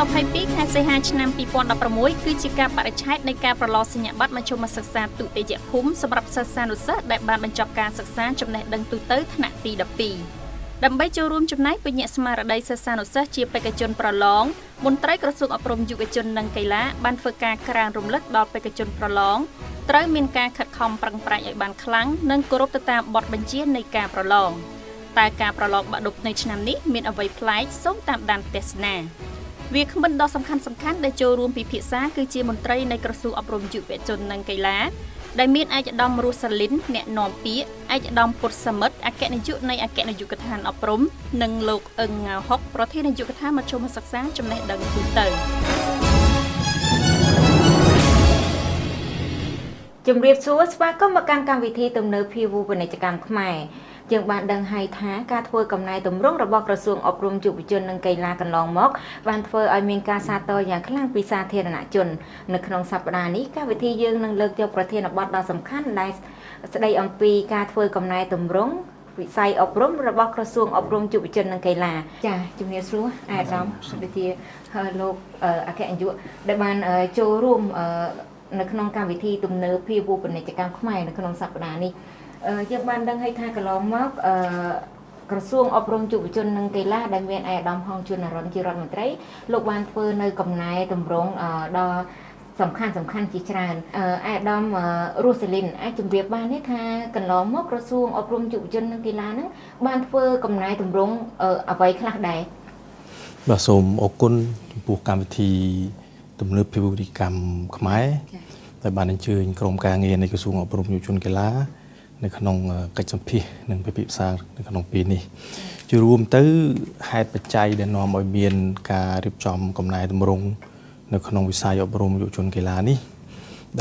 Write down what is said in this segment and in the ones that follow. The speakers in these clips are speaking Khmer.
22 ខែសីហាឆ្នាំ 2016 គឺជាការបរិច្ឆេទនៃការប្រឡងសញ្ញាបត្រមធ្យមសិក្សាទុតិយភូមិសម្រាប់សិស្សានុសិស្សដែលបានបញ្ចប់ការសិក្សាចំណេះដឹងទូទៅថ្នាក់ទី 12 ដើម្បីចូលរួមចំណែកពញាស្មារតីសិស្សានុសិស្សជាបេក្ខជនប្រឡងមន្ត្រីក្រសួងអប់រំយុវជននិងកីឡាបានធ្វើការក្រើនរំលឹកដល់បេក្ខជនប្រឡងត្រូវមានការខិតខំប្រឹងប្រែងឲ្យបានខ្លាំងនិងគោរពទៅតាមបទបញ្ជានៃការប្រឡងតើការប្រឡងបាក់ឌុបនៅឆ្នាំនេះមានអ្វីប្លែកសូមតាមដានទស្សនាវាគ្មិនដ៏សំខាន់ដែលចូលរួមពិភាក្សាគឺជាមន្ត្រីនៃក្រសួងអប់រំយុវជននិងកីឡាដែលមានឯកឧត្តមរស់សាលីនអ្នកនាំពាក្យឯកឧត្តមពុទ្ធសមិទ្ធអគ្គនាយកនៃអគ្គនាយកដ្ឋានអប់រំនិងលោកអឹងង៉ាហុកប្រធាននាយកដ្ឋានមធ្យមសិក្សាចំណេះដឹងទូទៅជំរាបសួរស្វាគមន៍មកកាន់កម្មវិធីទំនើបភាវូពាណិជ្ជកម្មខ្មែរយើងបានដឹងហើយថាការធ្វើកំណែតម្រង់របស់ក្រសួងអប់រំយុវជននិងកីឡាកន្លងមកបានធ្វើឲ្យមានការសាទរយ៉ាងខ្លាំងពីសាធារណជននៅក្នុងសប្តាហ៍នេះកម្មវិធីយើងនឹងលើកយកប្រធានបទដ៏សំខាន់ដែលស្ដីអំពីការធ្វើកំណែតម្រង់វិស័យអប់រំរបស់ក្រសួងអប់រំយុវជននិងកីឡាចាជំរាបសួរអាដាមវិទ្យាលោកអគ្គនាយកដែលបានចូលរួមនៅក្នុងកម្មវិធីទំនើបភាវូពាណិជ្ជកម្មខ្មែរនៅក្នុងសប្តាហ៍នេះយើងបានដឹងហើយថាកន្លងមកក្រសួងអប់រំយុវជននិងកីឡាដែលមានឯកឧត្តមហងជួននរ៉ុនជារដ្ឋមន្ត្រីលោកបានធ្វើនៅកំណែតម្រង់ដ៏សំខាន់ជាច្រើនឯកឧត្តមរស់សាលីនអាចជម្រាបបានទេថាកន្លងមកក្រសួងអប់រំយុវជននិងកីឡាហ្នឹងបានធ្វើកំណែតម្រង់អ្វីខ្លះដែរបាទសូមអរគុណចំពោះកម្មវិធីទំនើបភាវូបនីយកម្មខ្មែរដែលបានអញ្ជើញក្រុមការងារនៃក្រសួងអប់រំយុវជនកីឡានៅក្នុងកិច្ចសម្ភាសនិងពិភាក្សានៅក្នុងពេលនេះជារួមទៅហេតុបច្ច័យដែលនាំឲ្យមានការរៀបចំកំណែតម្រង់នៅក្នុងវិស័យអប់រំយុវជនកីឡានេះ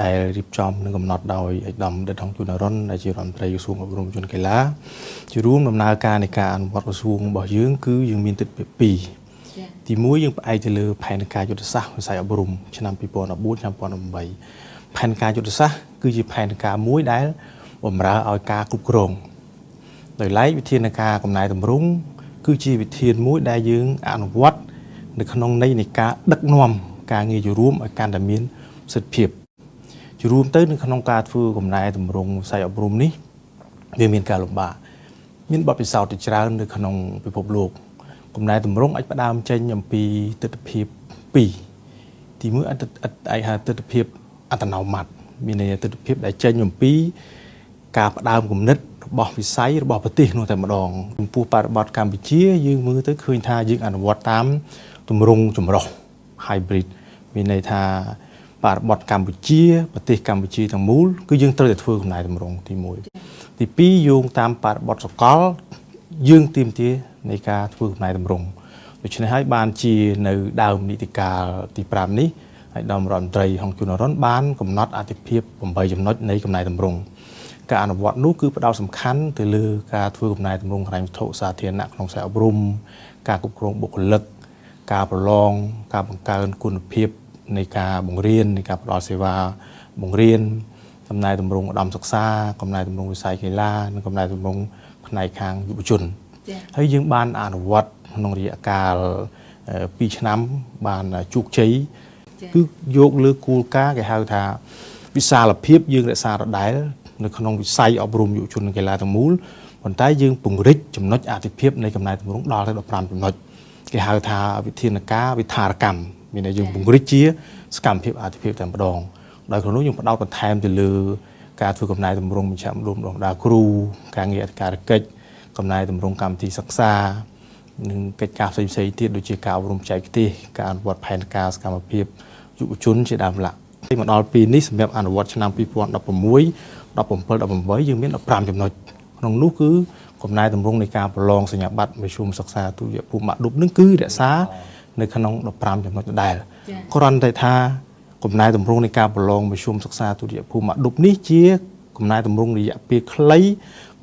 ដែលរៀបចំនិងកំណត់ដោយឯកឧត្តមដិតហងជួននរ៉ុនដែលជារដ្ឋមន្ត្រីក្រសួងអប់រំយុវជនកីឡាជារួមដំណើរការនៃការអនុវត្តក្រសួងរបស់យើងគឺយើងមានទិដ្ឋភាព2ទី1យើងផ្អែកទៅលើផែនការយុទ្ធសាស្ត្រវិស័យអប់រំឆ្នាំ2014ឆ្នាំ2018ផែនការយុទ្ធសាស្ត្រគឺជាផែនការមួយដែលបម្រើឲ្យការគ្រប់គ្រងដោយឡែកវិធានការកំណែតម្រង់គឺជាវិធានមួយដែលយើងអនុវត្តនៅក្នុងន័យនៃការដឹកនាំការងារជារួមឲ្យកាន់តែមានប្រសិទ្ធភាពជារួមទៅនៅក្នុងការធ្វើកំណែតម្រង់វិស័យអប់រំនេះវាមានការលំបាកមានបទពិសោធន៍ជាច្រើននៅក្នុងពិភពលោកកំណែតម្រង់អាចផ្ដើមចេញអំពីទិដ្ឋភាព2ទី1ឯកហៅទិដ្ឋភាពអត្តនោម័តមានន័យទិដ្ឋភាពដែលចេញអំពីការផ្ដើមគំនិតរបស់វិស័យរបស់ប្រទេសនោះតែម្ដងចំពោះបរិបទកម្ពុជាយើងមើលទៅឃើញថាយើងអនុវត្តតាមទម្រង់ចម្រុះ hybrid មានន័យថាបរិបទកម្ពុជាប្រទេសកម្ពុជាទាំងមូលគឺយើងត្រូវតែធ្វើកំណែតម្រង់ទី1ទី2យោងតាមបរិបទសកលយើងទាមទារនៃការធ្វើកំណែតម្រង់ដូច្នេះហើយបានជានៅដើមនីតិកាលទី5នេះហើយដល់រដ្ឋមន្ត្រីហងជួននរ៉ុនបានកំណត់អត្ថិភាព8ចំណុចនៃកំណែតម្រង់ការអនុវត្តនោះគឺផ្ដោតសំខាន់ទៅលើការធ្វើកំណែតម្រង់ហិរញ្ញវត្ថុសាធារណៈក្នុងខ្សែអប់រំការគ្រប់គ្រងបុគ្គលិកការប្រឡងការបង្កើនគុណភាពនៃការបង្រៀននៃការផ្ដល់សេវាបង្រៀនកំណែតម្រង់ឧត្តមសិក្សាកំណែតម្រង់វិស័យកីឡានិងកំណែតម្រង់ផ្នែកខាងយុវជនហើយយើងបានអនុវត្តក្នុងរយៈកាល2ឆ្នាំបានជោគជ័យគឺយកលើគោលការណ៍គេហៅថាវិសាលភាពយើងរក្សាដដែលនៅក្នុងវិស័យអប់រំយុវជននិងកីឡាទាំងមូលប៉ុន្តែយើងពង្រីកចំណុចអាទិភាពនៃកំណែតម្រង់ដល់ទៅ15ចំណុចគេហៅថាវិធានការវិធារកម្មមានន័យយើងពង្រីកជាសកម្មភាពអាទិភាពតែម្ដងដោយក្នុងនោះយើងផ្ដោតបន្ថែមទៅលើការធ្វើកំណែតម្រង់មជ្ឈមណ្ឌលម្ដងដល់គ្រូការងារអធិការកិច្ចកំណែតម្រង់កម្មវិធីសិក្សានិងកិច្ចការផ្សេងៗទៀតដូចជាការអប់រំបច្ចេកទេសការអនុវត្តផែនការសកម្មភាពយុវជនជាដើមឡាមកដល់ពេលនេះសម្រាប់អនុវត្តឆ្នាំ2016 17 18យើងមាន15ចំណុចក្នុងនោះគឺកំណែតម្រង់នៃការប្រឡងសញ្ញាបត្រមធ្យមសិក្សាទុតិយភូមិបាក់ឌុបនឹងគឺរក្សានៅក្នុង15ចំណុចដដែលគ្រាន់តែថាកំណែតម្រង់នៃការប្រឡងមធ្យមសិក្សាទុតិយភូមិបាក់ឌុបនេះជាកំណែតម្រង់រយៈពេលខ្លី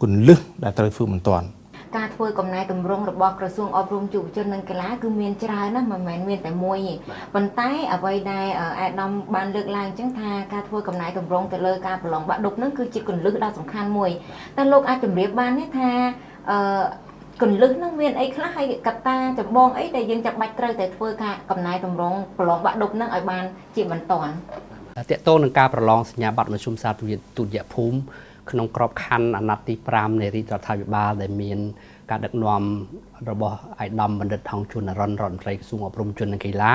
គន្លឹះដែលត្រូវធ្វើមិនទាន់ការធ្វើកំណែតម្រង់របស់ក្រសួងអប់រំយុវជននិងកីឡាគឺមានច្រើនណាស់មិនមែនមានតែមួយទេប៉ុន្តែអ្វីដែលអាដាមបានលើកឡើងអញ្ចឹងថាការធ្វើកំណែតម្រង់ទៅលើការប្រឡងបាក់ឌុបហ្នឹងគឺជាគន្លឹះដ៏សំខាន់មួយតែលោកអាចជម្រាបបានទេថា cần lưới nó miền ấy khác hay cặp ta chấm bong ấy để dân chặt bạch trời để thưa cả cầm này tầm rong lon bạn đục nó ở bàn chị vẫn toàn តកតងនឹងការប្រឡងសញ្ញាបត្រមជ្ឈមសាស្ត្រទុតិយភូមិក្នុងក្របខ័ណ្ឌអាណត្តិទី5នៃរាជរដ្ឋាភិបាលដែលមានការដឹកនាំរបស់អាយដាមបណ្ឌិតថងជួននរិនរដ្ឋមន្ត្រីក្រសួងអប់រំជននិងកីឡា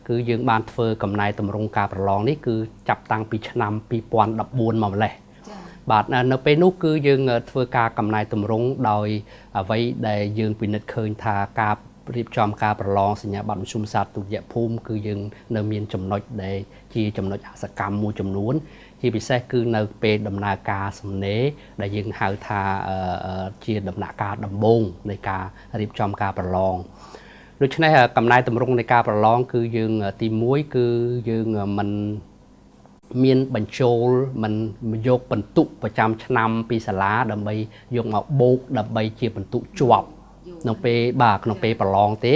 គឺយើងបានធ្វើកំណែតម្រង់ការប្រឡងនេះគឺចាប់តាំងពីឆ្នាំ2014មកម្លេះបាទនៅពេលនោះគឺយើងធ្វើការកំណែតម្រង់ដោយអ្វីដែលយើងពិនិត្យឃើញថាការរៀបចំការប្រឡងសញ្ញាបត្រមជ្ឈមសាស្ត្រទុតិយភូមិគឺយើងនៅមានចំណុចដែលជាចំណុចអសកម្មមួយចំនួនជាពិសេសគឺនៅពេលដំណើរការសំណេរដែលយើងហៅថាជាដំណាក់កាលដំបូងនៃការរៀបចំការប្រឡងដូច្នេះកំណែតម្រង់នៃការប្រឡងគឺយើងទី1គឺយើងមិនមានបញ្ចូលមិនយកបន្ទុកប្រចាំឆ្នាំពីសាលាដើម្បីយកមកបូកដើម្បីជាបន្ទុកជាប់ក្នុងពេលក្នុងពេលប្រឡងទេ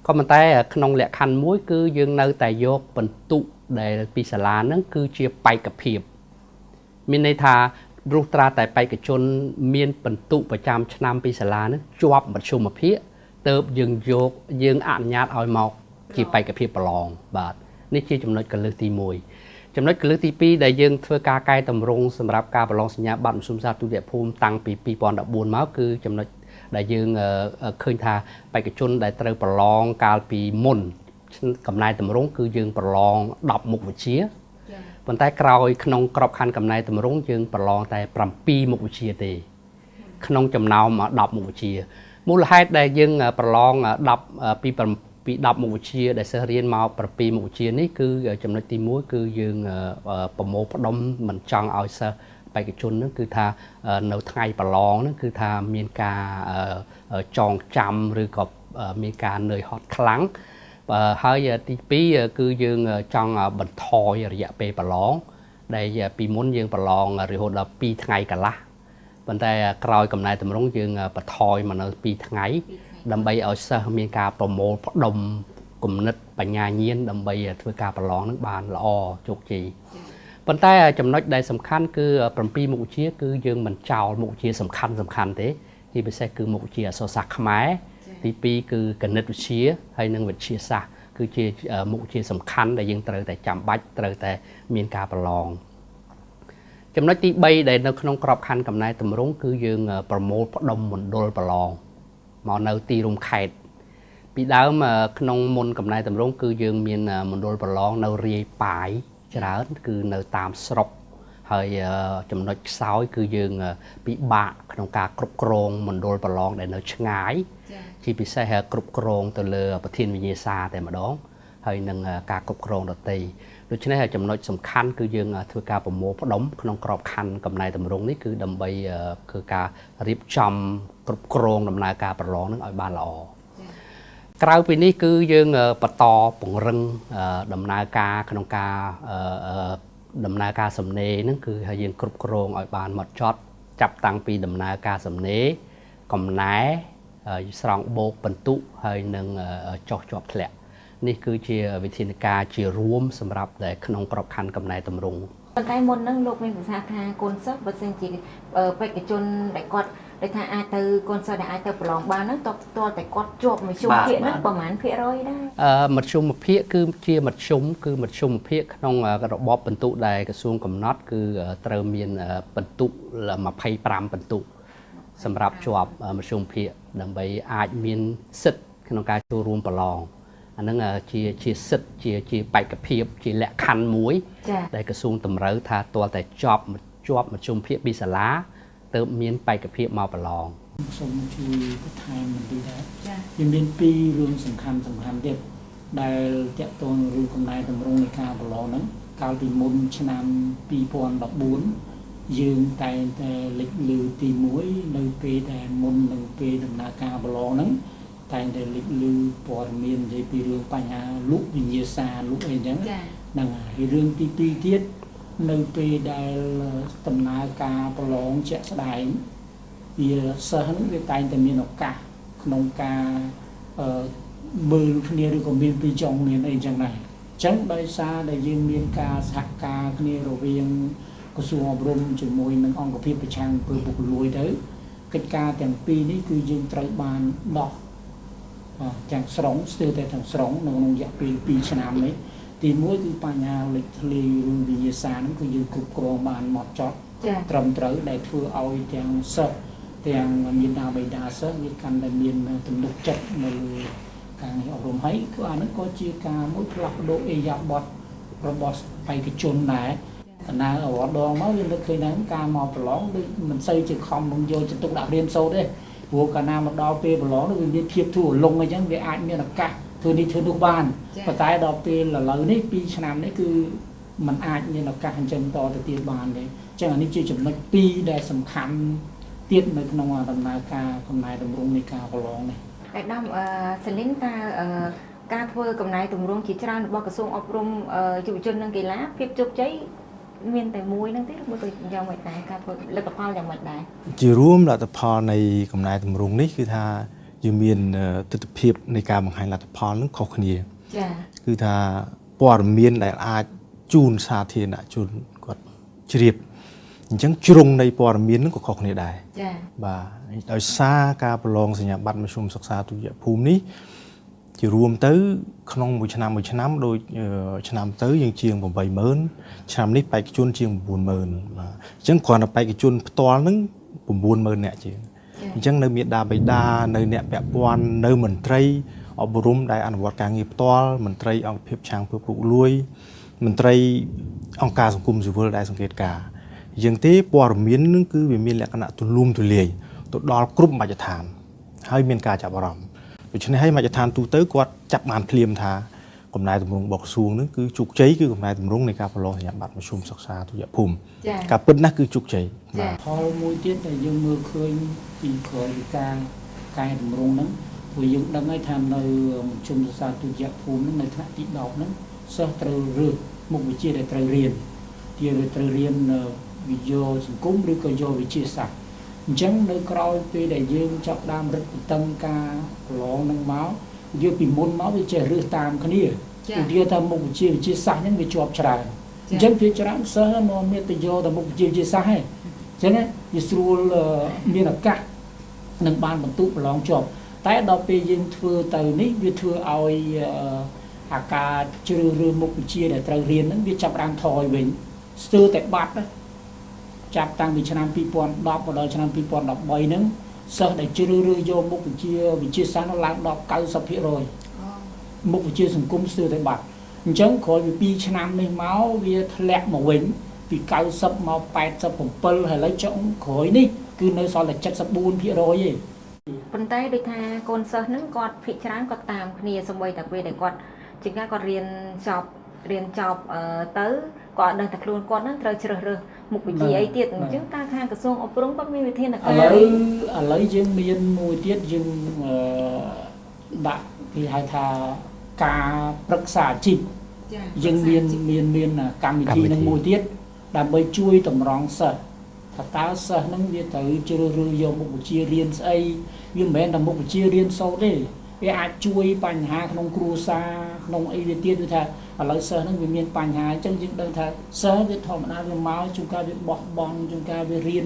ក៏ប៉ុន្តែក្នុងលក្ខខណ្ឌមួយគឺយើងនៅតែយកបន្ទុកដែលពីសាលាហ្នឹងគឺជាបេក្ខភាពមានន័យថារុះត្រាតែបេក្ខជនមានបន្ទុកប្រចាំឆ្នាំពីសាលាហ្នឹងជាប់មធ្យមភាគទៅយើងអនុញ្ញាតឲ្យមកជាបេក្ខភាពប្រឡងបាទនេះជាចំណុចកលឹះទី1ចំណុចកលឹះទី2ដែលយើងធ្វើការកែតម្រង់សម្រាប់ការប្រឡងសញ្ញាបត្រមជ្ឈមសាស្ត្រទុតិយភូមិតាំងពី2014មកគឺចំណុចដែលយើងឃើញថាបេក្ខជនដែលត្រូវប្រឡងកាលពីមុនកំណែតម្រង់គឺយើងប្រឡង10មុខវិជ្ជាប៉ុន្តែក្រោយក្នុងក្របខ័ណ្ឌកំណែតម្រង់យើងប្រឡងតែ7មុខវិជ្ជាទេក្នុងចំណោម10មុខវិជ្ជាមូលហេតុដែលយើងប្រឡង10ពី10មុខវិជ្ជាដែលសិស្សរៀនមក7មុខវិជ្ជានេះគឺចំណុចទី1គឺយើងប្រមូលផ្ដុំមិនចង់ឲ្យសិស្សបេក្ខជនហ្នឹងគឺថានៅថ្ងៃប្រឡងហ្នឹងគឺថាមានការចងចាំឬក៏មានការនឿយហត់ខ្លាំងហើយទី2គឺយើងចង់បន្ថយរយៈពេលប្រឡងដែលពីមុនយើងប្រឡងរហូតដល់2ថ្ងៃកន្លះប៉ុន្តែក្រោយកំណែតម្រង់យើងបន្ថយមកនៅ2ថ្ងៃដើម្បីឲ្យសិស្សមានការប្រមូលផ្ដុំគំនិតបញ្ញាញាណដើម្បីធ្វើការប្រឡងនឹងបានល្អជោគជ័យប៉ុន្តែចំណុចដែលសំខាន់គឺ7មុខវិជ្ជាគឺយើងមិនចោលមុខវិជ្ជាសំខាន់ទេជាពិសេសគឺមុខវិជ្ជាអក្សរសាស្ត្រខ្មែរទី2គឺគណិតវិទ្យាហើយនិងវិទ្យាសាស្ត្រគឺជាមុខវិជ្ជាសំខាន់ដែលយើងត្រូវតែចាំបាច់ត្រូវតែមានការប្រឡងចំណុចទី3ដែលនៅក្នុងក្របខ័ណ្ឌកំណែតម្រង់គឺយើងប្រមូលផ្ដុំមណ្ឌលប្រឡងមកនៅទីរួមខេត្តពីដើមក្នុងមុនកំណែតម្រង់គឺយើងមានមណ្ឌលប្រឡងនៅរាយប៉ាយច្រើនគឺនៅតាមស្រុកហើយចំណុចខ្សោយគឺយើងពិបាកក្នុងការគ្រប់គ្រងមណ្ឌលប្រឡងដែលនៅឆ្ងាយជាពិសេសគ្រប់គ្រងទៅលើប្រធានវិញ្ញាសាតែម្ដងហើយនឹងការគ្រប់គ្រងដទៃដូច្នេះចំណុចសំខាន់គឺយើងធ្វើការប្រមូលផ្ដុំក្នុងក្របខ័ណ្ឌកំណែតម្រង់នេះគឺដើម្បីគឺការរៀបចំគ្រប់គ្រងដំណើរការប្រឡងនឹងឲ្យបានល្អក្រៅពីនេះគឺយើងបន្តពង្រឹងដំណើរការក្នុងការដំណើរការសំណេរហ្នឹងគឺឲ្យយើងគ្រប់គ្រងឲ្យបានហ្មត់ចត់ចាប់តាំងពីដំណើរការសំណេរកំណែស្រង់បូកបន្ទុកហើយនឹងចោះជាប់ធ្លាក់នេះគឺជាវិធានការជារួមសម្រាប់តែក្នុងក្របខ័ណ្ឌកំណែតម្រង់ប៉ុន្តែមុនហ្នឹងលោកមានប្រសាសន៍ថាកូនសិស្សបើសិនជាបេក្ខជនដែលគាត់ដែលថាអាចទៅកូនសិស្សដែលអាចទៅប្រឡងបានហ្នឹងតបតែគាត់ជាប់មធ្យមភាគហ្នឹងប្រហែលភាគរយដែរមធ្យមភាគគឺជាមធ្យមគឺមធ្យមភាគក្នុងរបបបន្ទុកដែលក្រសួងកំណត់គឺត្រូវមានបន្ទុក25បន្ទុកសម្រាប់ជាប់មធ្យមភាគដើម្បីអាចមានសិទ្ធិក្នុងការចូលរួមប្រឡងអាហ្នឹងជាសិទ្ធិជាបេក្ខភាពជាលក្ខខណ្ឌមួយដែលក្រសួងតម្រូវថាទាល់តែជាប់មធ្យមភាគពីសាលាទើបមានបេក្ខភាពមកប្រឡងសូមជួយបន្ថែមបន្តិចដែរយើងមាន2រឿងសំខាន់ទៀតដែលតាក់ទងរឿងកំណែតម្រង់នៃការប្រឡងហ្នឹងកាលពីមុនឆ្នាំ2014យើងតែងតែលេចលើទី1នៅពេលដែលមុននឹងពេលដំណើរការប្រឡងហ្នឹងតែងតែលេចលើព័ត៌មាននិយាយពីរឿងបញ្ហាលុបវិញ្ញាសាលុបអីចឹងហ្នឹងហើយរឿងទី2ទៀតនៅពេលដែលដំណើរការប្រឡងជាក់ស្ដែងវាសិស្សហ្នឹងវាតែងតែមានឱកាសក្នុងការមើលគ្នាឬក៏មានពីចុងមានអីចឹងដែរអញ្ចឹងដោយសារដែលយើងមានការសហការគ្នារវាងក្រសួងអប់រំជាមួយនឹងអង្គភាពប្រឆាំងអំពើពុករលួយទៅ កិច្ចការទាំងពីរនេះគឺយើងត្រូវបានដោះទាំងស្រុងស្ទើរតែទាំងស្រុងក្នុងរយៈពេល2ឆ្នាំនេះទីមួយគឺបញ្ហាលេខធ្លាយឬវិញ្ញាសាហ្នឹងគឺយើងគ្រប់គ្រងបានហ្មត់ចត់ត្រឹមត្រូវដែលធ្វើឲ្យទាំងសិស្សទាំងមានដាបៃតាសិស្សវាកាន់តែមានទំនុកចិត្តនៅលើការងារអប់រំហើយគឺអាហ្នឹងក៏ជាការមួយផ្លាស់ប្ដូរអេយ៉ាប័តរបស់បេក្ខជនដែរដំណើររដងមកយើងនឹកឃើញថាការមកប្រឡងដូចមិនសូវជាខំនឹងយកចន្ទុកដាក់រៀនសូត្រទេព្រោះកាលណាមកដល់ពេលប្រឡងវាមានភាពធូរលុងអញ្ចឹងវាអាចមានឱកាសធ្វើនេះធ្វើនោះបានប៉ុន្តែដល់ពេលឥឡូវនេះ2ឆ្នាំនេះគឺมันអាចមានឱកាសអញ្ចឹងតទៅទៀតបានទេអញ្ចឹងអានេះជាចំណុច2ដែលសំខាន់ទៀតនៅក្នុងដំណើរការកំណែតម្រង់នៃការប្រឡងនេះអាដាមសេលីនតើការធ្វើកំណែតម្រង់ជាច្រើនរបស់ក្រសួងអប់រំយុវជននិងកីឡាភាពជោគជ័យមានតែមួយហ្នឹងទេឬមួយក៏យ៉ាងម៉េចដែរការធ្វើលទ្ធផលយ៉ាងម៉េចដែរជារួមលទ្ធផលនៃកំណែតម្រង់នេះគឺថាយើងមានទស្សនវិជ្ជានៃការបង្ហាញលទ្ធផលនឹងខុសគ្នាចាគឺថាព័ត៌មានដែលអាចជូនសាធារណជនគាត់ជ្រាបអញ្ចឹងជ្រុងនៃព័ត៌មាននឹងក៏ខុសគ្នាដែរចាបាទដោយសារការប្រឡងសញ្ញាបត្រមធ្យមសិក្សាទុតិយភូមិនេះជារួមទៅក្នុងមួយឆ្នាំដូចឆ្នាំទៅយើងជាង 80000 ឆ្នាំនេះបេក្ខជនជាង 40000 បាទអញ្ចឹងគ្រាន់តែបេក្ខជនផ្ទាល់ហ្នឹង 90000 នាក់ជាងអញ្ចឹងនៅមានដាបៃតានៅអ្នកពាក់ព័ន្ធនៅមន្ត្រីអប់រំដែលអនុវត្តការងារផ្ទាល់មន្ត្រីអង្គភាពឆាងពើពុកលួយមន្ត្រីអង្គការសង្គមស៊ីវិលដែលសង្កេតការយ៉ាងទេព័ត៌មាននឹងគឺវាមានលក្ខណៈទូលំទូលាយទៅដល់គ្រប់មជ្ឈដ្ឋានហើយមានការចាប់អារម្មណ៍ដូច្នេះហើយមជ្ឈដ្ឋានទូទៅគាត់ចាប់បានភ្លាមថាកំណែតម្រង់របស់ក្រសួងនឹងគឺជោគជ័យគឺកំណែតម្រង់នៃការប្រឡងសញ្ញាបត្រមធ្យមសិក្សាទុតិយភូមិការពិតណាស់គឺជោគជ័យផលមួយទៀតដែលយើងមើលឃើញពីក្រោយការកែតម្រង់ហ្នឹងព្រោះយើងដឹងហើយថានៅមធ្យមសិក្សាទុតិយភូមិហ្នឹងនៅថ្នាក់ទី10ហ្នឹងសិស្សត្រូវរើសមុខវិជ្ជាដែលត្រូវរៀនជាត្រូវរៀនវិទ្យាសង្គមឬក៏យកវិទ្យាសាស្ត្រអញ្ចឹងនៅក្រោយពេលដែលយើងចាប់ដើមរឹតបន្តឹងការប្រឡងនឹងមកយើងពីមុនមកវាចេះរើសតាមគ្នាឧទាហរណ៍ថាមុខវិជ្ជាវិទ្យាសាស្ត្រហ្នឹងវាជាប់ច្រើនអញ្ចឹងវាច្រើនសិស្សនាំមានទៅយកតែមុខវិជ្ជាវិទ្យាសាស្ត្រហ្នឹងអញ្ចឹងវាស្រួលមានឱកាសនឹងបានបន្ទុកប្រឡងជាប់តែដល់ពេលយើងធ្វើទៅនេះវាធ្វើឲ្យអាការជ្រើសរើសមុខវិជ្ជាដែលត្រូវរៀនហ្នឹងវាចាប់ដើមថយវិញស្ទើរតែបាត់ចាប់តាំងពីឆ្នាំ2010មកដល់ឆ្នាំ2013ហ្នឹងសិស្សដែលជ្រើសរើសយកមុខវិជ្ជាវិទ្យាសាស្ត្រនោះឡើងដល់ 90% មុខវិជ្ជាសង្គមស្ទើរតែបាត់អញ្ចឹងក្រោយពី2ឆ្នាំនេះមកវាធ្លាក់មកវិញពី90មក87ហើយឥឡូវចុងក្រោយនេះគឺនៅសល់តែ 74% ទេប៉ុន្តែដូចថាកូនសិស្សហ្នឹងគាត់ភិកច្រើនគាត់តាមគ្នាសូម្បីតែពេលដែលគាត់ជាងគាត់រៀនចប់ទៅគាត់ដឹងតែខ្លួនគាត់ហ្នឹងត្រូវជ្រើសរើសមុខវិជ្ជាអីទៀតអញ្ចឹងតើខាងក្រសួងអប់រំគាត់មានវិធានការឥឡូវយើងមានមួយទៀតយើងដាក់គេហៅថាការប្រឹក្សាអាជីពយើងមានកម្មវិធីនឹងមួយទៀតដើម្បីជួយតម្រង់សិស្សថាតើសិស្សហ្នឹងវាត្រូវជ្រើសរើសយកមុខវិជ្ជារៀនស្អីវាមិនមែនតែមុខវិជ្ជារៀនសូត្រទេវាអាចជួយបញ្ហាក្នុងគ្រួសារក្នុងអីវាទៀតគឺថាឥឡូវសិស្សហ្នឹងវាមានបញ្ហាអញ្ចឹងយើងដឹងថាសិស្សវាធម្មតាវាមកជួនកាលវាបោះបង់ជួនកាលវារៀន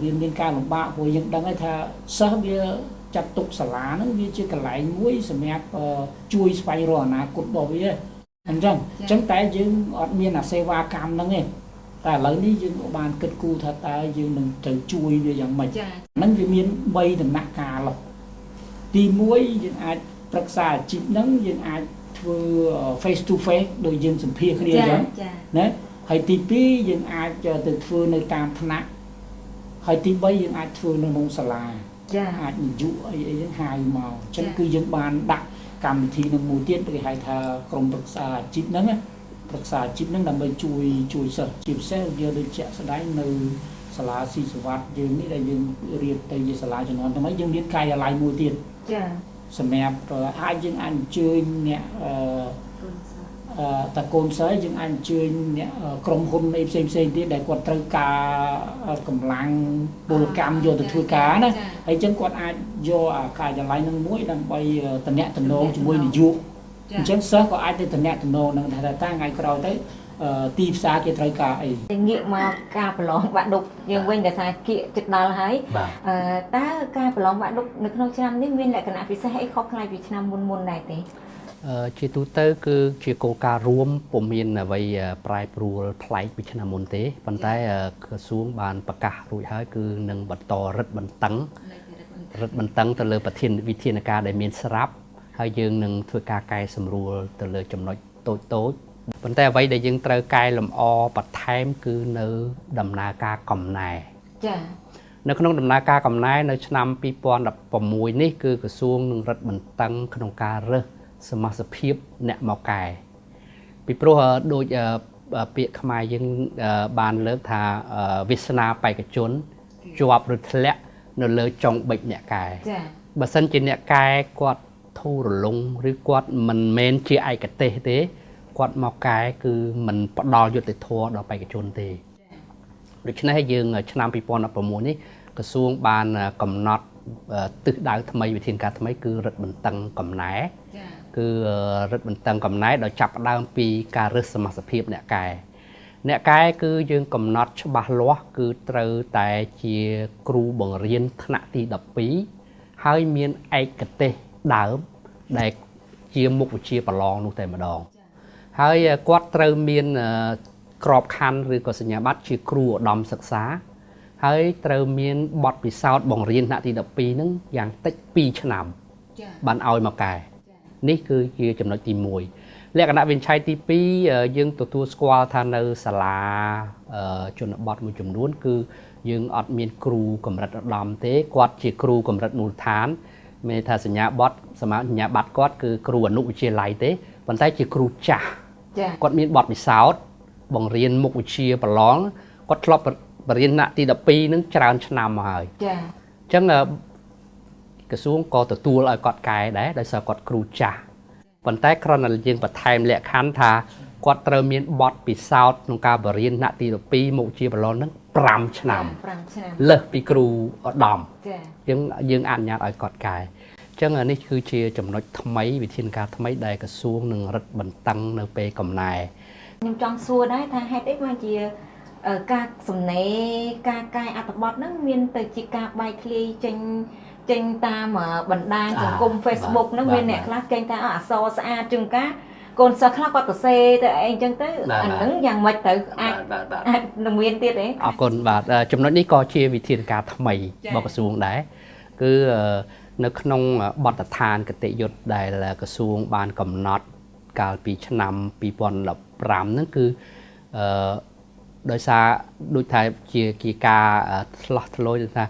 វាមានការលំបាកព្រោះយើងដឹងហើយថាសិស្សវាចាត់ទុកសាលាហ្នឹងវាជាកន្លែងមួយសម្រាប់ជួយស្វែងរកអនាគតរបស់វាអញ្ចឹងតែយើងអត់មានអាសេវាកម្មហ្នឹងទេតែឥឡូវនេះយើងក៏បានគិតគូរថាតើយើងនឹងត្រូវជួយវាយ៉ាងម៉េចហ្នឹងវាមាន3ដំណាក់កាលទី1យើងអាចប្រឹក្សាអាជីពហ្នឹងយើងអាចធ្វើ face to face ដោយយើងសម្ភាសគ្នាអញ្ចឹងណាហើយទី2យើងអាចទៅធ្វើនៅតាមថ្នាក់ហើយទី3យើងអាចធ្វើនៅក្នុងសាលាអាចនយោអីហ្នឹងហៅមកអញ្ចឹងគឺយើងបានដាក់កម្មវិធីនឹងមួយទៀតគេហៅថាក្រុមប្រឹក្សាអាជីពហ្នឹងប្រឹក្សាអាជីពហ្នឹងដើម្បីជួយសិស្សជាពិសេសយើងដូចជាក់ស្ដែងនៅសាលាស៊ីសវ័តយើងនេះដែលយើងរៀបទៅជាសាលាជំនាន់ថ្មីយើងមានការិយាល័យមួយទៀតសម្រាប់អាចយើងអញ្ជើញអ្នកតាកូនសិស្សយើងអញ្ជើញអ្នកក្រុមហ៊ុនអីផ្សេងទៀតដែលគាត់ត្រូវការកម្លាំងពលកម្មយកទៅធ្វើការណាហើយអញ្ចឹងគាត់អាចយកការិយាល័យនឹងមួយដើម្បីតំណែងជាមួយនាយកអញ្ចឹងសិស្សក៏អាចទៅតំណែងនឹងថាថ្ងៃក្រោយទៅ ទីផ្សារគេត្រូវការអី ងាកមកការប្រឡងបាក់ឌុកយើងវិញដែលថាគៀកចិត្តដល់ហើយតើការប្រឡងបាក់ឌុកនៅក្នុងឆ្នាំនេះមានលក្ខណៈពិសេសអីខុសប្លែកពីឆ្នាំមុនដែរទេជាទូទៅគឺជាគោលការណ៍រួមពុំមានអ្វីប្រែប្រួលប្លែកពីឆ្នាំមុនទេប៉ុន្តែក្រសួងបានប្រកាសរួចហើយគឺនឹងបន្តរឹតបន្តឹងទៅលើប្រធានវិធានការដែលមានស្រាប់ហើយយើងនឹងធ្វើការកែសម្រួលទៅលើចំណុចតូចប៉ុន្តែអ្វីដែលយើងត្រូវកែលម្អបន្ថែមគឺនៅដំណើរការកំណែចា៎នៅក្នុងដំណើរការកំណែនៅឆ្នាំ2016នេះគឺក្រសួងនឹងរឹតបន្តឹងក្នុងការរើសសមាជិកភាពអ្នកមកកែពីព្រោះដូចពាក្យខ្មែរយើងបានលើកថាវាសនាបេក្ខជនជាប់ឬធ្លាក់នៅលើចុងបិចអ្នកកែចា៎បើសិនជាអ្នកកែគាត់ធូររលុងឬគាត់មិនមែនជាឯកទេសទេគាត់មកកែគឺមិនផ្ដល់យុត្តិធម៌ដល់បេក្ខជនទេដូច្នេះយើងឆ្នាំ2016នេះក្រសួងបានកំណត់ទិសដៅថ្មីវិធានការថ្មីគឺរឹតបន្តឹងកំណែគឺរឹតបន្តឹងកំណែដោយចាប់ផ្ដើមពីការរើសសមាជិកភាពអ្នកកែគឺយើងកំណត់ច្បាស់លាស់គឺត្រូវតែជាគ្រូបង្រៀនថ្នាក់ទី12ហើយមានឯកទេសដើមដែលជាមុខវិជ្ជាប្រឡងនោះតែម្ដងហើយគាត់ត្រូវមានក្របខ័ណ្ឌឬក៏សញ្ញាបត្រជាគ្រូឧត្តមសិក្សាហើយត្រូវមានបទពិសោធន៍បង្រៀនថ្នាក់ទី12ហ្នឹងយ៉ាងតិច2ឆ្នាំបានឲ្យមកកែនេះគឺជាចំណុចទី1លក្ខណៈវិនិច្ឆ័យទី2យើងទទួលស្គាល់ថានៅសាលាជនបទមួយចំនួនគឺយើងអត់មានគ្រូកម្រិតឧត្តមទេគាត់ជាគ្រូកម្រិតមូលដ្ឋានមានថាសញ្ញាបត្រគាត់គឺគ្រូអនុវិទ្យាល័យទេប៉ុន្តែជាគ្រូចាស់គាត់មានបទពិសោធន៍បង្រៀនមុខវិជ្ជាប្រឡងគាត់ធ្លាប់បរិញ្ញាបត្រទី12នឹងច្រើនឆ្នាំមកហើយចា៎អញ្ចឹងក្រសួងក៏ទទួលឲ្យគាត់កែដែរដោយសារគាត់គ្រូចាស់ប៉ុន្តែគ្រាន់តែយើងបន្ថែមលក្ខខណ្ឌថាគាត់ត្រូវមានបទពិសោធន៍ក្នុងការបរិញ្ញាបត្រទី12មុខវិជ្ជាប្រឡងនឹង5ឆ្នាំលើសពីគ្រូឧត្តមចា៎យើងអនុញ្ញាតឲ្យគាត់កែអញ្ចឹងនេះគឺជាចំណុចថ្មីវិធានការថ្មីដែលក្រសួងនឹងរឹតបន្តឹងនៅពេលកំណែខ្ញុំចង់សួរដែរថាហេតុអីបានជាការសំណេរការកែអត្ថបទហ្នឹងមានទៅជាការបែកធ្លាយចេញតាមបណ្ដាញសង្គម Facebook ហ្នឹងមានអ្នកខ្លះចេញថាអក្សរស្អាតជាងការកូនសិស្សខ្លះគាត់ទៅសេទៅអីអញ្ចឹងទៅអាហ្នឹងយ៉ាងម៉េចទៅអាចនឹងមានទៀតទេអរគុណបាទចំណុចនេះក៏ជាវិធានការថ្មីរបស់ក្រសួងដែរគឺនៅក្នុងបទដ្ឋានគតិយុត្តដែលក្រសួងបានកំណត់កាលពីឆ្នាំ2015ហ្នឹងគឺដោយសារដូចថាជាការឆ្លោះឆ្លយថា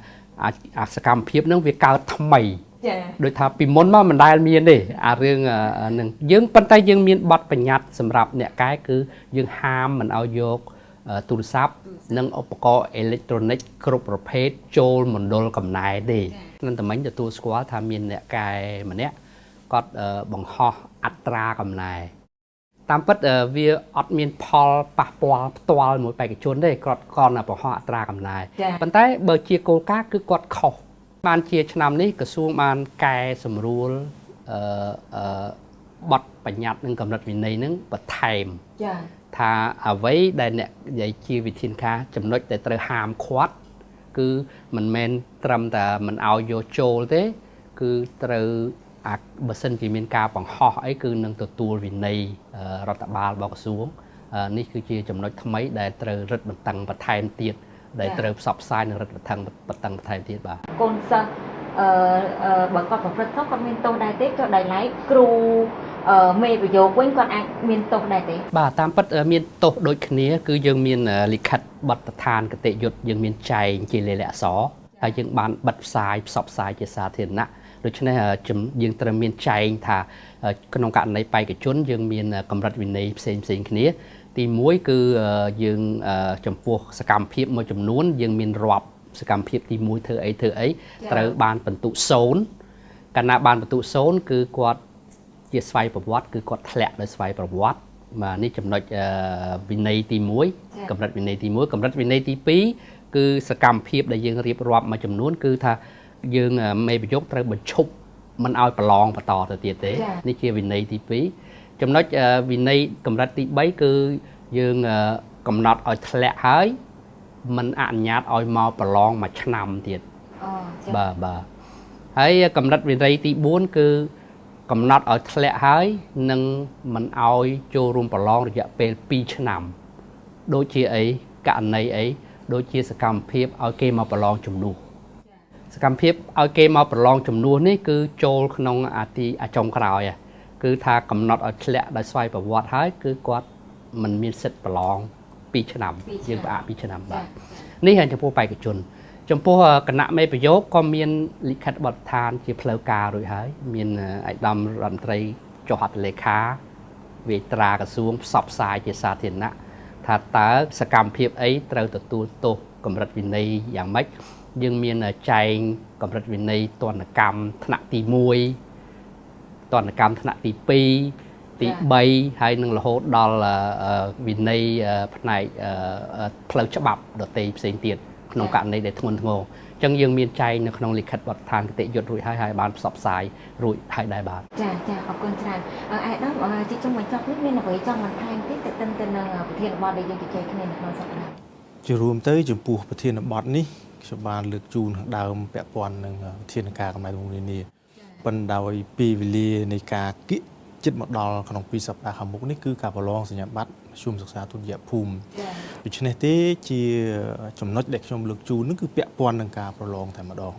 អាសកម្មភាពហ្នឹងវាកើតថ្មីចា៎ដូចថាពីមុនមកមិនដែលមានទេអារឿងហ្នឹងយើងប៉ុន្តែយើងមានបទបញ្ញត្តិសម្រាប់អ្នកកែគឺយើងហាមមិនឲ្យយកទូរស័ព្ទនិងឧបករណ៍អេឡិចត្រូនិកគ្រប់ប្រភេទចូលមណ្ឌលកំណែទេនឹងតែមិញទទួលស្គាល់ថាមានអ្នកកែម្នាក់គាត់បង្ហោះអត្រាកំណែតាមពិតវាអត់មានផលប៉ះពាល់ផ្ទាល់មួយបេក្ខជនទេគាត់គ្រាន់តែបង្ហោះអត្រាកំណែប៉ុន្តែបើជាគោលការណ៍គឺគាត់ខុសបានជាឆ្នាំនេះក្រសួងបានកែសម្រួលបទបញ្ញត្តិនិងកម្រិតវិន័យនឹងបន្ថែមចា៎ថាអ្វីដែលអ្នកនិយាយជាវិធានការចំណុចដែលត្រូវហាមឃាត់គឺមិនមែនត្រឹមតែមិនឲ្យយកចូលទេគឺត្រូវបើសិនជាមានការបង្ហោះអីគឺនឹងទទួលវិន័យរដ្ឋបាលរបស់ក្រសួងនេះគឺជាចំណុចថ្មីដែលត្រូវរឹតបន្តឹងបន្ថែមទៀតដែលត្រូវផ្សព្វផ្សាយនិងរឹតបន្តឹងបន្ថែមទៀតបាទកូនសិស្សបើគាត់ប្រព្រឹត្តខុសគាត់មានទោសដែរទេក៏ដោយឡែកគ្រូមេប្រយោគវិញគាត់អាចមានទោសដែរទេបាទតាមពិតមានទោសដូចគ្នាគឺយើងមានលិខិតបទដ្ឋានគតិយុត្តយើងមានចែងជាលេខអក្សរហើយយើងបានបិទផ្សាយផ្សព្វផ្សាយជាសាធារណៈដូច្នេះយើងត្រូវមានចែងថាក្នុងករណីបេក្ខជនយើងមានកម្រិតវិន័យផ្សេងគ្នាទី1គឺយើងចំពោះសកម្មភាពមួយចំនួនយើងមានរាប់សកម្មភាពទី1ធ្វើអីត្រូវបានបន្ទុក0កាលណាបានបន្ទុក0គឺគាត់ជាស្វ័យប្រវត្តិគឺគាត់ធ្លាក់ដោយស្វ័យប្រវត្តិបាទនេះចំណុចវិន័យទី1កម្រិតវិន័យទី1កម្រិតវិន័យទី2គឺសកម្មភាពដែលយើងរៀបរាប់មួយចំនួនគឺថាយើងមេប្រយោគត្រូវបញ្ឈប់មិនឲ្យប្រឡងបន្តទៅទៀតទេនេះជាវិន័យទី2ចំណុចវិន័យកម្រិតទី3គឺ យើងកំណត់ឲ្យធ្លាក់ហើយมันអនុញ្ញាតឲ្យមកប្រឡងមួយឆ្នាំទៀតបាទហើយកម្រិតវិន័យទី4គឺកំណត់ឲ្យធ្លាក់ហើយនឹងមិនឲ្យចូលរួមប្រឡងរយៈពេល2ឆ្នាំដូចជាអីករណីអីដូចជាសកម្មភាពឲ្យគេមកប្រឡងជំនួសសកម្មភាពឲ្យគេមកប្រឡងជំនួសនេះគឺចូលក្នុងចុងក្រោយគឺថាកំណត់ឲ្យធ្លាក់ដោយស្វ័យប្រវត្តិហើយគឺគាត់មិនមានសិទ្ធិប្រឡង2ឆ្នាំយើងផ្អាក2ឆ្នាំបាទនេះហើយចំពោះបេក្ខជនចំពោះគណៈមេប្រយោគក៏មានលិខិតបទដ្ឋានជាផ្លូវការរួចហើយមានឯកឧត្តមរដ្ឋមន្ត្រីចុះហត្ថលេខាវិត្រាក្រសួងផ្សព្វផ្សាយជាសាធារណៈថាតើសកម្មភាពអីត្រូវទទួលទោសកម្រិតវិន័យយ៉ាងម៉េចយើងមានចែងកម្រិតវិន័យទណ្ឌកម្មថ្នាក់ទី1ទណ្ឌកម្មថ្នាក់ទី2ទី3ហើយនឹងរហូតដល់វិន័យផ្នែកផ្លូវច្បាប់ដទៃផ្សេងទៀតក្នុងករណីដែលធ្ងន់ធ្ងរអញ្ចឹងយើងមានចែងនៅក្នុងលិខិតបទដ្ឋានគតិយុត្តរួចហើយបានផ្សព្វផ្សាយរួចហើយដែរបាទចាអរគុណច្រើនអាយដាមជាចុងបញ្ចប់នេះមានអ្វីចង់បន្ថែមទៀតទៅនឹងប្រធានបទដែលយើងជជែកគ្នានៅក្នុងសប្តាហ៍ជារួមទៅចំពោះប្រធានបទនេះខ្ញុំបានលើកជូនខាងដើមពាក់ព័ន្ធនឹងវិធានការកម្ពុជានានាប៉ុន្តែដោយពីវេលានៃការគិតចិត្តមកដល់ក្នុង2សប្តាហ៍ខាងមុខនេះគឺការប្រឡងសញ្ញាបត្រមធ្យមសិក្សាទុតិយភូមិដូច្នេះទេជាចំណុចដែលខ្ញុំលើកជូននោះគឺពាក់ព័ន្ធនឹងការប្រឡងតែម្ដង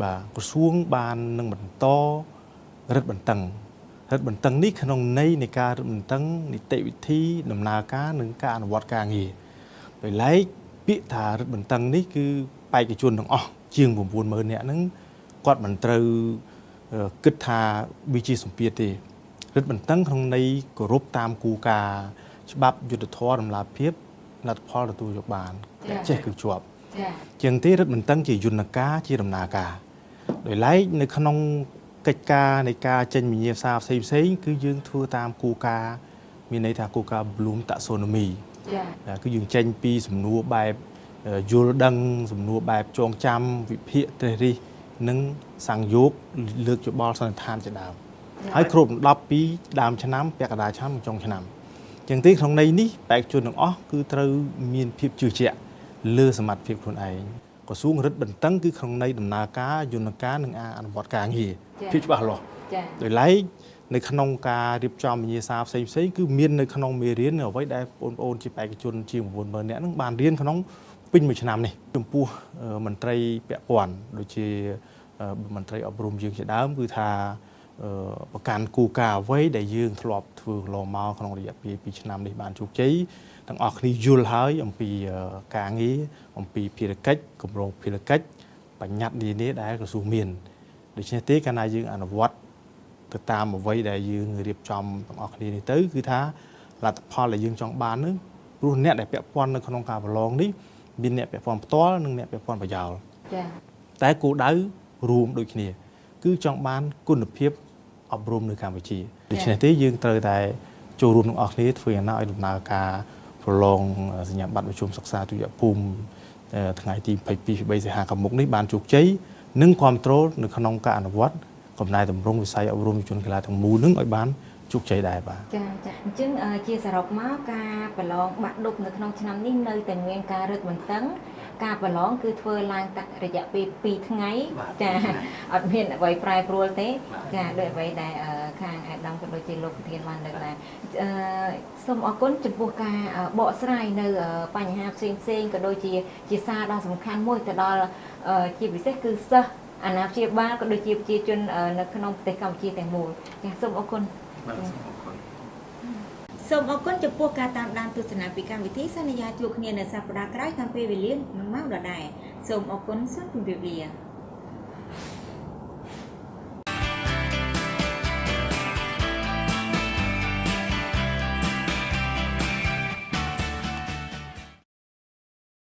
បាទក្រសួងបាននឹងបន្តរឹតបន្តឹងនេះក្នុងន័យនៃការរឹតបន្តឹងនីតិវិធីដំណើរការនិងការអនុវត្តការងារដោយឡែកពាក្យថារឹតបន្តឹងនេះគឺបេក្ខជនទាំងអស់ជាង 90000 នាក់ហ្នឹងគាត់មិនត្រូវគិតថាវាជាសម្ពាធទេរឹតបន្តឹងក្នុងន័យគោរពតាមគោលការណ៍ច្បាប់យុត្តិធម៌តម្លាភាពលទ្ធផលទទួលយកបានចេះគឺជាប់ជាងទេរឹតបន្តឹងជាយន្តការជាដំណើរការដោយឡែកនៅក្នុងកិច្ចការនៃការចេញវិញ្ញាសាផ្សេងគឺយើងធ្វើតាមគោលការណ៍មានន័យថាគោលការណ៍ Bloom Taxonomy គឺយើងចេញពីសំណួរបែបយល់ដឹងសំណួរបែបចងចាំវិភាគត្រិះរិះនិងសង្យោគលើកយោបល់សន្និដ្ឋានជាដើមហើយគ្របដណ្ដប់ពីដើមឆ្នាំពាក់កណ្ដាលឆ្នាំចុងឆ្នាំចឹងទេក្នុងន័យនេះបេក្ខជនទាំងអស់គឺត្រូវមានភាពជឿជាក់លើសមត្ថភាពខ្លួនឯងក្រសួងរឹតបន្តឹងគឺក្នុងន័យដំណើរការយន្តការនិងអនុវត្តការងារភាពច្បាស់លាស់ដោយឡែកនៅក្នុងការរៀបចំវិញ្ញាសាផ្សេងគឺមាននៅក្នុងមេរៀនអ្វីដែលបងប្អូនជាបេក្ខជនជាង 90000 នាក់នឹងបានរៀនក្នុងពេញមួយឆ្នាំនេះចំពោះមន្ត្រីពាក់ព័ន្ធដូចជាមន្ត្រីអប់រំយើងជាដើមគឺថាប្រកាន់គោលការណ៍អ្វីដែលយើងធ្លាប់ធ្វើកន្លងមកក្នុងរយៈពេល2ឆ្នាំនេះបានជោគជ័យទាំងអស់គ្នាយល់ហើយអំពីការងារអំពីភារកិច្ចគម្រោងភារកិច្ចបញ្ញត្តិនានាដែលក្រសួងមានដូច្នេះទេកាលណាយើងអនុវត្តទៅតាមអ្វីដែលយើងរៀបចំទាំងអស់គ្នានេះទៅគឺថាលទ្ធផលដែលយើងចង់បាននឹងព្រោះអ្នកដែលពាក់ព័ន្ធនៅក្នុងការប្រឡងនេះមានអ្នកពាក់ព័ន្ធផ្ទាល់និងអ្នកពាក់ព័ន្ធប្រយោលតែគោលដៅរួមដូចគ្នាគឺចង់បានគុណភាពអប់រំនៅកម្ពុជាដូច្នេះទេយើងត្រូវតែចូលរួមទាំងអស់គ្នាធ្វើយ៉ាងណាឲ្យដំណើរការប្រឡងសញ្ញាបត្រមធ្យមសិក្សាទុតិយភូមិថ្ងៃទី22 សីហាខាងមុខនេះបានជោគជ័យនិងគ្រប់គ្រងនៅក្នុងការអនុវត្តកំណែតម្រង់វិស័យអប់រំយុវជនកីឡាទាំងមូលនឹងឲ្យបានជោគជ័យដែរបាទចាអញ្ចឹងជាសរុបមកការប្រឡងបាក់ឌុបនៅក្នុងឆ្នាំនេះនៅតែមានការរឹតបន្តឹងការប្រឡងគឺធ្វើឡើងតែរយៈពេល2ថ្ងៃចាអត់មានអ្វីប្រែប្រួលទេចាដោយអ្វីដែលខាងអាដាមក៏ដូចជាលោកប្រធានបានលើកឡើងសូមអរគុណចំពោះការបកស្រាយនៅបញ្ហាផ្សេងក៏ដូចជាសារដ៏សំខាន់មួយទៅដល់ជាពិសេសគឺសិស្សអាណាព្យាបាលក៏ដូចជាប្រជាជននៅក្នុងប្រទេសកម្ពុជាទាំងមូលចាសូមអរគុណសូមអរគុណចំពោះការតាមដានទស្សនាពីកម្មវិធីសន្យាជួបគ្នានៅសប្តាហ៍ក្រោយតាមពេលវេលាម៉ោងដដែលសូមអរគុណសូមជម្រាបលា